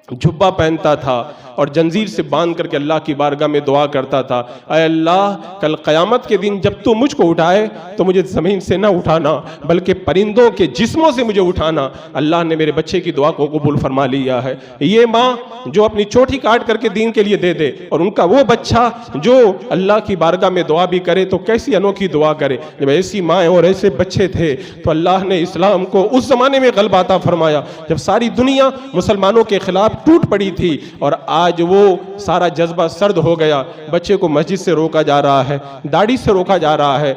Speaker 2: جھبا پہنتا تھا اور زنجیر سے باندھ کر کے اللہ کی بارگاہ میں دعا کرتا تھا، اے اللہ کل قیامت کے دن جب تو مجھ کو اٹھائے تو مجھے زمین سے نہ اٹھانا بلکہ پرندوں کے جسموں سے مجھے اٹھانا۔ اللہ نے میرے بچے کی دعا کو قبول فرما لیا ہے۔ یہ ماں جو اپنی چوٹی کاٹ کر کے دین کے لیے دے دے، اور ان کا وہ بچہ جو اللہ کی بارگاہ میں دعا بھی کرے تو کیسی انوکھی دعا کرے۔ جب ایسی مائیں اور ایسے بچے تھے تو اللہ نے اسلام کو اس زمانے میں غلبہ عطا فرمایا جب ساری دنیا مسلمانوں کے خلاف ٹوٹ پڑی تھی، اور آج وہ سارا جذبہ سرد ہو گیا۔ بچے کو مسجد سے روکا جا رہا ہے، داڑھی سے روکا جا رہا ہے،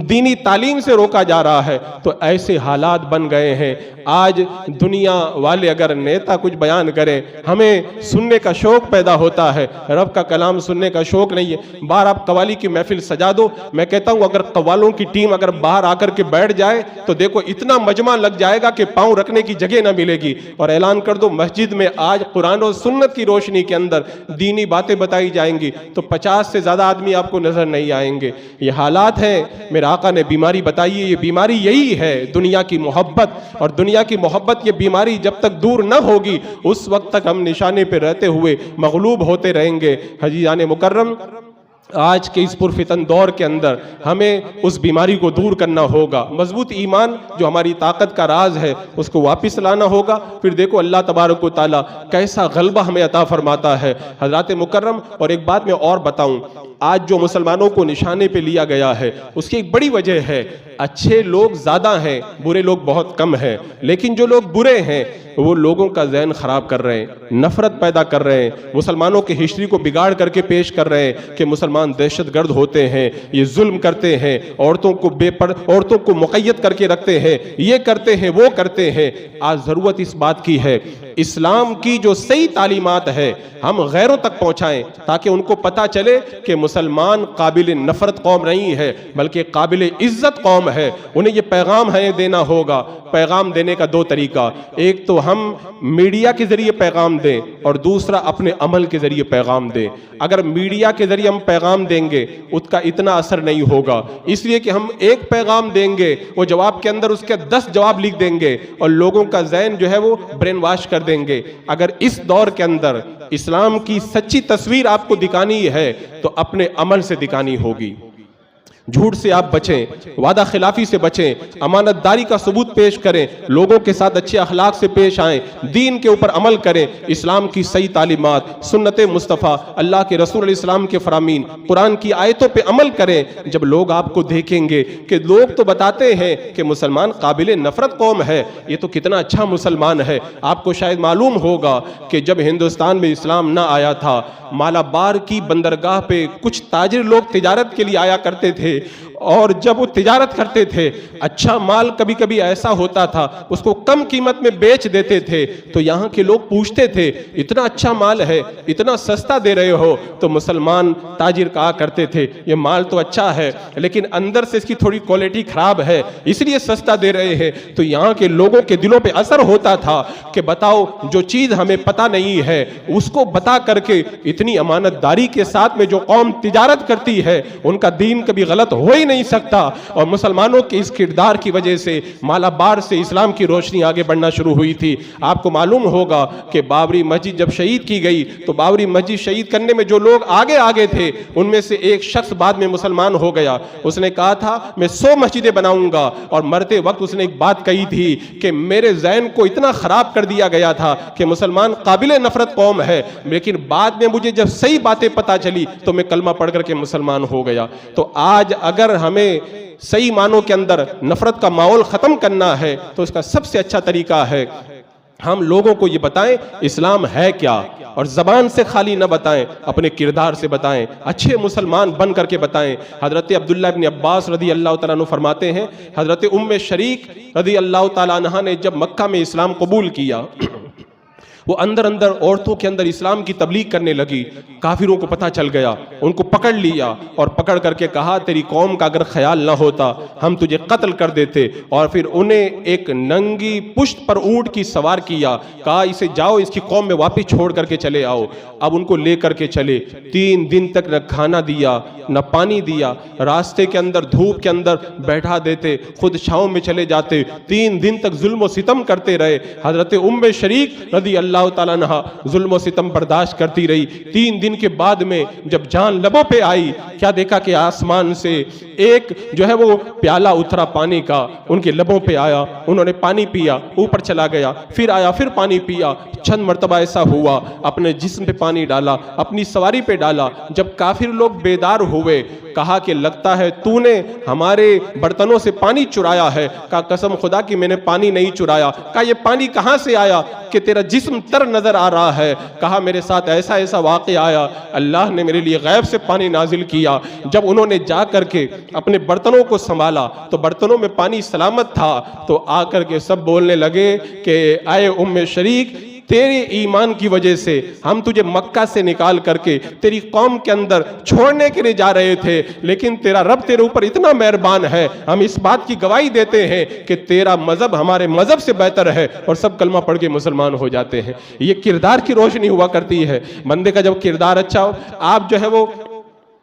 Speaker 2: دینی تعلیم سے روکا جا رہا ہے۔ تو ایسے حالات بن گئے ہیں۔ آج دنیا والے اگر نیتا کچھ بیان کریں، ہمیں سننے کا شوق پیدا ہوتا ہے، رب کا کلام سننے کا شوق نہیں ہے۔ باہر آپ قوالی کی محفل سجا دو، میں کہتا ہوں اگر قوالوں کی ٹیم اگر باہر آ کر کے بیٹھ جائے تو دیکھو اتنا مجمع لگ جائے گا کہ پاؤں رکھنے کی جگہ نہ ملے گی۔ اور اعلان کر دو مسجد میں آج قرآن و سنت کی روشنی کے اندر دینی باتیں بتائی جائیں گی تو 50 سے زیادہ آدمی آپ کو نظر نہیں آئیں گے۔ یہ حالات ہیں۔ میرے آقا نے بیماری بتائی ہے، یہ بیماری یہی ہے دنیا کی محبت، اور دنیا کی محبت یہ بیماری جب تک دور نہ ہوگی اس وقت تک ہم نشانے پہ رہتے ہوئے مغلوب ہوتے رہیں گے۔ حجیجان مکرم، آج کے اس پرفتن دور کے اندر ہمیں اس بیماری کو دور کرنا ہوگا۔ مضبوط ایمان جو ہماری طاقت کا راز ہے اس کو واپس لانا ہوگا۔ پھر دیکھو اللہ تبارک و تعالیٰ کیسا غلبہ ہمیں عطا فرماتا ہے۔ حضرات مکرم، اور ایک بات میں اور بتاؤں، آج جو مسلمانوں کو نشانے پہ لیا گیا ہے اس کی ایک بڑی وجہ ہے، اچھے لوگ زیادہ ہیں، برے لوگ بہت کم ہیں، لیکن جو لوگ برے ہیں وہ لوگوں کا ذہن خراب کر رہے ہیں، نفرت پیدا کر رہے ہیں، مسلمانوں کی ہسٹری کو بگاڑ کر کے پیش کر رہے ہیں کہ مسلمان دہشت گرد ہوتے ہیں، یہ ظلم کرتے ہیں، عورتوں کو مقید کر کے رکھتے ہیں، یہ کرتے ہیں، وہ کرتے ہیں۔ آج ضرورت اس بات کی ہے اسلام کی جو صحیح تعلیمات ہے ہم غیروں تک پہنچائیں تاکہ ان کو پتہ چلے کہ مسلمان قابل نفرت قوم نہیں ہے بلکہ قابل عزت قوم ہے. انہیں یہ پیغام ہے دینا ہوگا. پیغام دینے کا دو طریقہ، ایک تو ہم میڈیا کے ذریعے پیغام دیں اور دوسرا اپنے عمل کے ذریعے پیغام دیں. اگر میڈیا کے ذریعے ہم پیغام دیں گے اس کا اتنا اثر نہیں ہوگا، اس لیے کہ ہم ایک پیغام دیں گے، وہ جواب کے اندر اس کے 10 جواب لکھ دیں گے اور لوگوں کا ذہن جو ہے وہ برین واش کر دیں گے. اگر اس دور کے اندر اسلام کی سچی تصویر آپ کو دکھانی ہے تو اپنے عمل سے دکھانی ہوگی. جھوٹ سے آپ بچیں، وعدہ خلافی سے بچیں، امانت داری کا ثبوت پیش کریں، لوگوں کے ساتھ اچھے اخلاق سے پیش آئیں، دین کے اوپر عمل کریں، اسلام کی صحیح تعلیمات، سنت مصطفیٰ، اللہ کے رسول علیہ السلام کے فرامین، قرآن کی آیتوں پہ عمل کریں. جب لوگ آپ کو دیکھیں گے کہ لوگ تو بتاتے ہیں کہ مسلمان قابل نفرت قوم ہے، یہ تو کتنا اچھا مسلمان ہے. آپ کو شاید معلوم ہوگا کہ جب ہندوستان میں اسلام نہ آیا تھا، مالابار کی بندرگاہ پہ کچھ تاجر لوگ تجارت کے لیے آیا کرتے تھے، اور جب وہ تجارت کرتے تھے اچھا مال کبھی کبھی ایسا ہوتا تھا اس کو کم قیمت میں بیچ دیتے تھے، تو یہاں کے لوگ پوچھتے تھے اتنا اچھا مال ہے، اتنا سستا دے رہے ہو؟ تو مسلمان تاجر کہا کرتے تھے یہ مال تو اچھا ہے لیکن اندر سے اس کی تھوڑی کوالٹی خراب ہے اس لیے سستا دے رہے ہیں. تو یہاں کے لوگوں کے دلوں پہ اثر ہوتا تھا کہ بتاؤ جو چیز ہمیں پتہ نہیں ہے اس کو بتا کر کے اتنی امانت داری کے ساتھ میں جو قوم تجارت کرتی ہے ان کا دین کبھی غلط ہو ہی نہیں سکتا. اور مسلمانوں کے اس کردار کی وجہ سے مالابار سے اسلام کی روشنی آگے بڑھنا شروع ہوئی تھی. آپ کو معلوم ہوگا کہ بابری مسجد جب شہید کی گئی تو بابری مسجد شہید کرنے میں جو لوگ آگے تھے ان میں سے ایک شخص بعد میں مسلمان ہو گیا. اس نے کہا تھا میں 100 مسجدیں بناؤں گا، اور مرتے وقت اس نے ایک بات کہی تھی کہ میرے ذہن کو اتنا خراب کر دیا گیا تھا کہ مسلمان قابل نفرت قوم ہے، لیکن بعد میں مجھے جب صحیح باتیں پتہ چلی تو میں کلمہ پڑھ کر کے مسلمان ہو گیا. تو آج اگر ہمیں صحیح معنوں کے اندر نفرت کا ماحول ختم کرنا ہے تو اس کا سب سے اچھا طریقہ ہے ہم لوگوں کو یہ بتائیں اسلام ہے کیا، اور زبان سے خالی نہ بتائیں، اپنے کردار سے بتائیں، اچھے مسلمان بن کر کے بتائیں. حضرت عبداللہ ابن عباس رضی اللہ تعالیٰ عنہ فرماتے ہیں حضرت شریک رضی اللہ تعالیٰ عنہ نے جب مکہ میں اسلام قبول کیا وہ اندر عورتوں کے اندر اسلام کی تبلیغ کرنے لگی. کافروں کو پتہ چل گیا، ان کو پکڑ لیا اور پکڑ کر کے کہا تیری قوم کا اگر خیال نہ ہوتا ہم تجھے قتل کر دیتے. اور پھر انہیں ایک ننگی پشت پر اونٹ کی سوار کیا، کہا اسے جاؤ اس کی قوم میں واپس چھوڑ کر کے چلے آؤ. اب ان کو لے کر کے چلے، 3 دن تک نہ کھانا دیا نہ پانی دیا، راستے کے اندر دھوپ کے اندر بیٹھا دیتے، خود چھاؤں میں چلے جاتے، 3 دن تک ظلم و ستم کرتے رہے. حضرت شریک رضی اللہ تعالیٰ عنہ ظلم و ستم برداشت کرتی رہی. 3 دن کے بعد میں جب جان لبوں پہ آئی کیا دیکھا کہ آسمان سے ایک جو ہے وہ پیالہ اترا پانی کا، ان کے لبوں پہ آیا، انہوں نے پانی پیا، اوپر چلا گیا، پھر آیا، پھر پانی پیا. چند مرتبہ ایسا ہوا، اپنے جسم پہ پانی ڈالا، اپنی سواری پہ ڈالا. جب کافر لوگ بیدار ہوئے کہا کہ لگتا ہے تو نے ہمارے برتنوں سے پانی چرایا ہے. کہا قسم خدا کی میں نے پانی نہیں چرایا. کہا یہ پانی کہاں سے آیا کہ تیرا جسم تر نظر آ رہا ہے؟ کہا میرے ساتھ ایسا واقعہ آیا، اللہ نے میرے لیے غیب سے پانی نازل کیا. جب انہوں نے جا کر کے اپنے برتنوں کو سنبھالا تو برتنوں میں پانی سلامت تھا، تو آ کر کے سب بولنے لگے کہ اے شریک تیرے ایمان کی وجہ سے ہم تجھے مکہ سے نکال کر کے تیری قوم کے اندر چھوڑنے کے لیے جا رہے تھے، لیکن تیرا رب تیرے اوپر اتنا مہربان ہے، ہم اس بات کی گواہی دیتے ہیں کہ تیرا مذہب ہمارے مذہب سے بہتر ہے. اور سب کلمہ پڑھ کے مسلمان ہو جاتے ہیں. یہ کردار کی روشنی ہوا کرتی ہے. بندے کا جب کردار اچھا ہو، آپ جو ہے وہ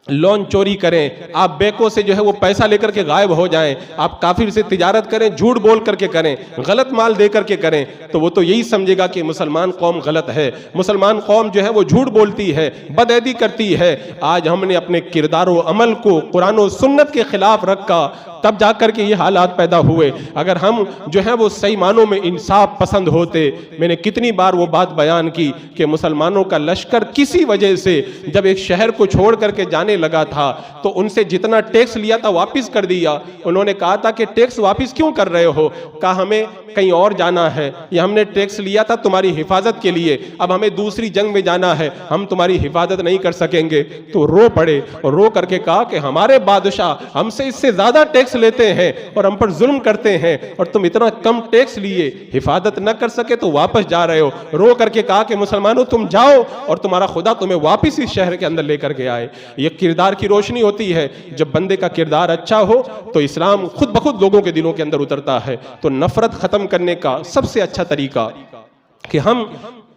Speaker 2: لون چوری کریں، آپ بینکوں سے جو ہے وہ پیسہ لے کر کے غائب ہو جائیں، آپ کافر سے تجارت کریں، جھوٹ بول کر کے کریں، غلط مال دے کر کے کریں، تو وہ تو یہی سمجھے گا کہ مسلمان قوم غلط ہے، مسلمان قوم جو ہے وہ جھوٹ بولتی ہے، بدعہدی کرتی ہے. آج ہم نے اپنے کردار و عمل کو قرآن و سنت کے خلاف رکھا، تب جا کر کے یہ حالات پیدا ہوئے. اگر ہم جو ہے وہ صحیح معنوں میں انصاف پسند ہوتے، میں نے کتنی بار وہ بات بیان کی کہ مسلمانوں کا لشکر کسی وجہ سے جب ایک شہر کو چھوڑ کر کے جانے لگا تھا تو ان سے جتنا ٹیکس لیا تھا واپس کر دیا. انہوں نے کہا تھا کہ ٹیکس واپس کیوں کر رہے ہو؟ کہا ہمیں کہیں اور جانا ہے، یہ ہم نے ٹیکس لیا تھا تمہاری حفاظت کے لیے، اب ہمیں دوسری جنگ میں جانا ہے، ہم تمہاری حفاظت نہیں کر سکیں گے. تو رو پڑے اور رو کر کے کہا کہ ہمارے بادشاہ ہم سے اس سے زیادہ ٹیکس لیتے ہیں اور ہم پر ظلم کرتے ہیں، اور تم اتنا کم ٹیکس لیے حفاظت نہ کر سکے تو واپس جا رہے ہو. رو کر کے کہا کہ مسلمانوں تم جاؤ اور تمہارا خدا تمہیں واپس اس شہر کے اندر لے کر کے آئے. یہ کردار کی روشنی ہوتی ہے. جب بندے کا کردار اچھا ہو تو اسلام خود بخود لوگوں کے دلوں کے اندر اترتا ہے. تو نفرت ختم کرنے کا سب سے اچھا طریقہ کہ ہم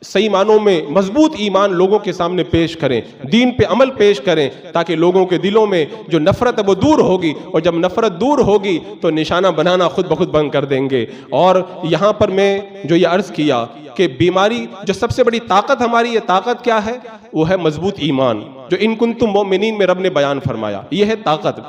Speaker 2: صحیح معنوں میں مضبوط ایمان لوگوں کے سامنے پیش کریں، دین پہ عمل پیش کریں، تاکہ لوگوں کے دلوں میں جو نفرت ہے وہ دور ہوگی، اور جب نفرت دور ہوگی تو نشانہ بنانا خود بخود بند کر دیں گے. اور یہاں پر میں جو یہ عرض کیا کہ بیماری جو سب سے بڑی طاقت ہماری ہے، طاقت کیا ہے؟ وہ ہے مضبوط ایمان، جو ان کنتم مؤمنین میں رب نے بیان فرمایا، یہ ہے طاقت.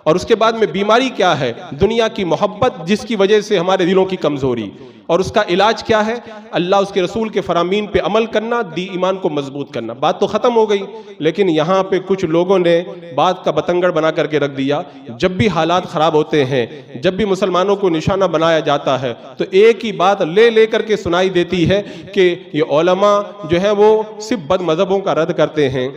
Speaker 2: اور اس کے بعد میں بیماری کیا ہے؟ دنیا کی محبت، جس کی وجہ سے ہمارے دلوں کی کمزوری. اور اس کا علاج کیا ہے؟ اللہ اس کے رسول کے فرامین پہ عمل کرنا، ایمان کو مضبوط کرنا. بات تو ختم ہو گئی، لیکن یہاں پہ کچھ لوگوں نے بات کا بتنگڑ بنا کر کے رکھ دیا. جب بھی حالات خراب ہوتے ہیں، جب بھی مسلمانوں کو نشانہ بنایا جاتا ہے، تو ایک ہی بات لے کر کے سنائی دیتی ہے کہ یہ علماء جو ہیں وہ صرف بد مذہبوں کا رد کرتے ہیں،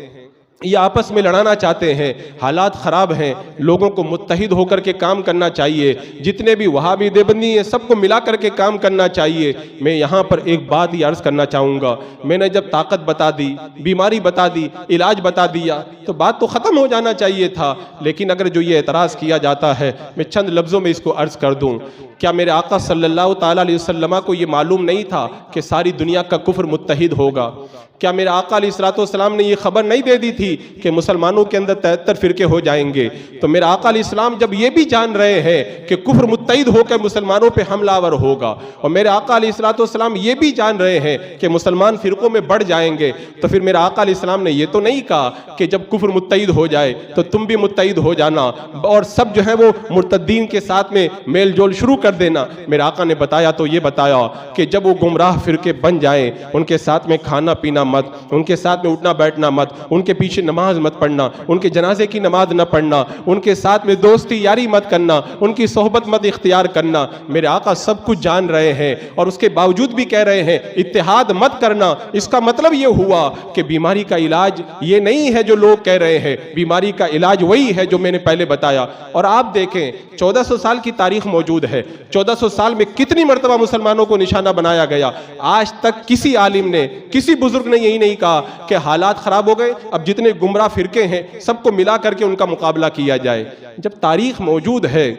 Speaker 2: یہ آپس میں لڑانا چاہتے ہیں، حالات خراب ہیں، لوگوں کو متحد ہو کر کے کام کرنا چاہیے، جتنے بھی وہابی دیوبندی ہیں سب کو ملا کر کے کام کرنا چاہیے. میں یہاں پر ایک بات یہ عرض کرنا چاہوں گا، میں نے جب طاقت بتا دی، بیماری بتا دی، علاج بتا دیا، تو بات تو ختم ہو جانا چاہیے تھا. لیکن اگر جو یہ اعتراض کیا جاتا ہے، میں چند لفظوں میں اس کو عرض کر دوں. کیا میرے آقا صلی اللہ تعالیٰ علیہ وسلم کو یہ معلوم نہیں تھا کہ ساری دنیا کا کفر متحد ہوگا؟ کیا میرے آقا علیہ السلام نے یہ خبر نہیں دے دی تھی کہ مسلمانوں کے اندر 73 فرقے ہو جائیں گے؟ تو میرے آقا علیہ السلام جب یہ بھی جان رہے ہیں کہ کفر متحد ہو کر مسلمانوں پہ حملہ آور ہوگا، اور میرے آقا علیہ السلام یہ بھی جان رہے ہیں کہ مسلمان فرقوں میں بڑھ جائیں گے، تو پھر میرے آقا علیہ السلام نے یہ تو نہیں کہا کہ جب کفر متحد ہو جائے تو تم بھی متحد ہو جانا اور سب جو ہے وہ مرتدین کے ساتھ میں میل جول شروع کر دینا. میرے آقا نے بتایا تو یہ بتایا کہ جب وہ گمراہ فرقے بن جائیں، ان کے ساتھ میں کھانا پینا مت، ان کے ساتھ میں اٹھنا بیٹھنا مت، ان کے پیچھے نماز مت پڑھنا، ان کے جنازے کی نماز نہ پڑھنا، ان کے ساتھ میں دوستی یاری مت کرنا، ان کی صحبت مت اختیار کرنا. میرے آقا سب کچھ جان رہے ہیں اور اس کے باوجود بھی کہہ رہے ہیں اتحاد مت کرنا. اس کا مطلب یہ ہوا کہ بیماری کا علاج یہ نہیں ہے جو لوگ کہہ رہے ہیں، بیماری کا علاج وہی ہے جو میں نے پہلے بتایا. اور آپ دیکھیں 1400 سال کی تاریخ موجود ہے، 1400 سال میں کتنی مرتبہ مسلمانوں کو نشانہ بنایا گیا. آج تک کسی عالم نے، کسی بزرگ نے یہی نہیں کہا کہ حالات خراب ہو گئے، اب جتنے گمراہ فرقے ہیں سب کو ملا کر کے ان کا مقابلہ کیا جائے. جب تاریخ موجود ہے،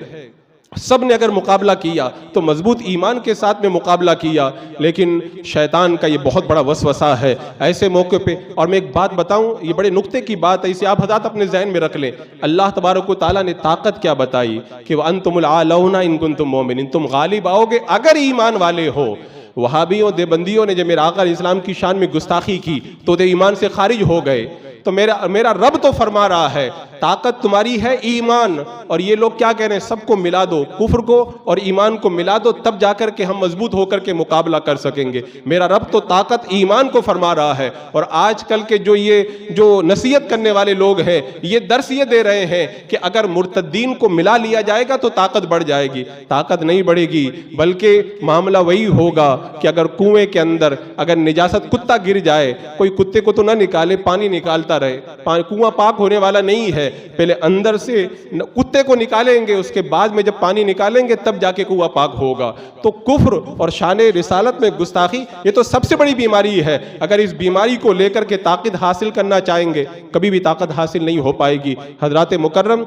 Speaker 2: سب نے اگر مقابلہ کیا تو مضبوط ایمان کے ساتھ میں مقابلہ کیا. لیکن شیطان کا یہ بہت بڑا وسوسہ ہے ایسے موقع پہ. اور میں ایک بات بتاؤں، یہ بڑے نقطے کی بات ہے، اسے آپ حضرات اپنے ذہن میں رکھ لیں. اللہ تبارک و تعالیٰ نے طاقت کیا بتائی کہ وَأَنْتُمُ الْعَالَوْنَ إِن كُنْتُم مُؤْمِنِينَ، تم غالب آؤ گے اگر ایمان والے ہو. وہابیوں دیوبندیوں نے جب میرے آقا علیہ السلام کی شان میں گستاخی کی تو وہ ایمان سے خارج ہو گئے. تو میرا رب تو فرما رہا ہے طاقت تمہاری ہے ایمان، اور یہ لوگ کیا کہہ رہے ہیں؟ سب کو ملا دو، کفر کو اور ایمان کو ملا دو، تب جا کر کے ہم مضبوط ہو کر کے مقابلہ کر سکیں گے. میرا رب تو طاقت ایمان کو فرما رہا ہے. اور آج کل کے جو نصیحت کرنے والے لوگ ہیں یہ درس یہ دے رہے ہیں کہ اگر مرتدین کو ملا لیا جائے گا تو طاقت بڑھ جائے گی. طاقت نہیں بڑھے گی، بلکہ معاملہ وہی ہوگا کہ اگر کنویں کے اندر اگر نجاست کتا گر جائے، کوئی کتے کو تو نہ نکالے، پانی نکالتا رہے. کنواں پاک ہونے والا نہیں ہے، پہلے اندر سے کتے کو نکالیں گے، اس کے بعد میں جب پانی نکالیں گے تب جا کے کنواں پاک ہوگا. تو کفر اور شان رسالت میں گستاخی یہ تو سب سے بڑی بیماری ہے. اگر اس بیماری کو لے کر کے طاقت حاصل کرنا چاہیں گے کبھی بھی طاقت حاصل نہیں ہو پائے گی. حضرات مکرم،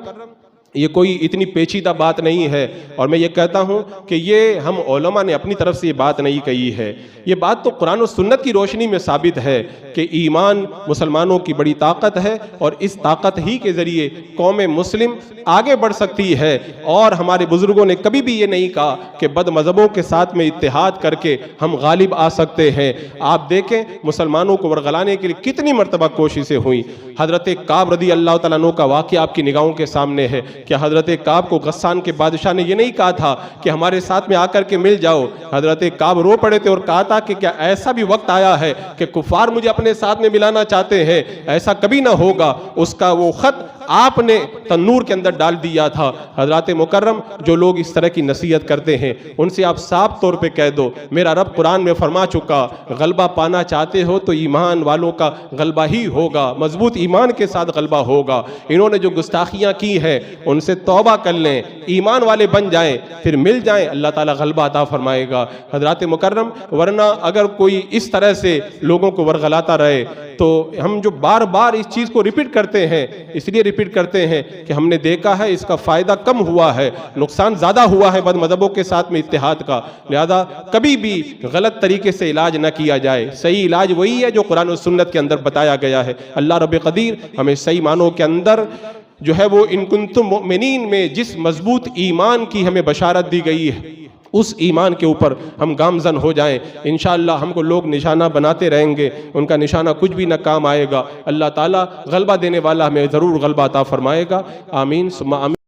Speaker 2: یہ کوئی اتنی پیچیدہ بات نہیں ہے، اور میں یہ کہتا ہوں کہ یہ ہم علماء نے اپنی طرف سے یہ بات نہیں کہی ہے. یہ بات تو قرآن و سنت کی روشنی میں ثابت ہے کہ ایمان مسلمانوں کی بڑی طاقت ہے، اور اس طاقت ہی کے ذریعے قوم مسلم آگے بڑھ سکتی ہے. اور ہمارے بزرگوں نے کبھی بھی یہ نہیں کہا کہ بد مذہبوں کے ساتھ میں اتحاد کر کے ہم غالب آ سکتے ہیں. آپ دیکھیں مسلمانوں کو ورغلانے کے لیے کتنی مرتبہ کوششیں ہوئیں. حضرت کعب رضی اللہ تعالیٰ عنہ کا واقعہ آپ کی نگاہوں کے سامنے ہے کہ حضرت کعب کو غسان کے بادشاہ نے یہ نہیں کہا تھا کہ ہمارے ساتھ میں آ کر کے مل جاؤ. حضرت کعب رو پڑے تھے اور کہا تھا کہ کیا ایسا بھی وقت آیا ہے کہ کفار مجھے اپنے ساتھ میں ملانا چاہتے ہیں؟ ایسا کبھی نہ ہوگا. اس کا وہ خط آپ نے تنور کے اندر ڈال دیا تھا. حضرات مکرم، جو لوگ اس طرح کی نصیحت کرتے ہیں ان سے آپ صاف طور پہ کہہ دو میرا رب قرآن میں فرما چکا غلبہ پانا چاہتے ہو تو ایمان والوں کا غلبہ ہی ہوگا، مضبوط ایمان کے ساتھ غلبہ ہوگا. انہوں نے جو گستاخیاں کی ہیں ان سے توبہ کر لیں، ایمان والے بن جائیں، پھر مل جائیں، اللہ تعالیٰ غلبہ عطا فرمائے گا. حضرات مکرم، ورنہ اگر کوئی اس طرح سے لوگوں کو ورغلاتا رہے تو ہم جو بار بار اس چیز کو ریپیٹ کرتے ہیں، اس لیے ریپیٹ کرتے ہیں کہ ہم نے دیکھا ہے اس کا فائدہ کم ہوا ہے، نقصان زیادہ ہوا ہے بد مذہبوں کے ساتھ میں اتحاد کا، لہذا کبھی بھی غلط طریقے سے علاج نہ کیا جائے، صحیح علاج وہی ہے جو قرآن و سنت کے اندر بتایا گیا ہے۔ اللہ رب قدیر ہمیں صحیح معنوں کے اندر جو ہے وہ ان کنتم مؤمنین میں جس مضبوط ایمان کی ہمیں بشارت دی گئی ہے اس ایمان کے اوپر ہم گامزن ہو جائیں، انشاءاللہ ہم کو لوگ نشانہ بناتے رہیں گے، ان کا نشانہ کچھ بھی نہ کام آئے گا، اللہ تعالیٰ غلبہ دینے والا ہمیں ضرور غلبہ عطا فرمائے گا، آمین ثم آمین۔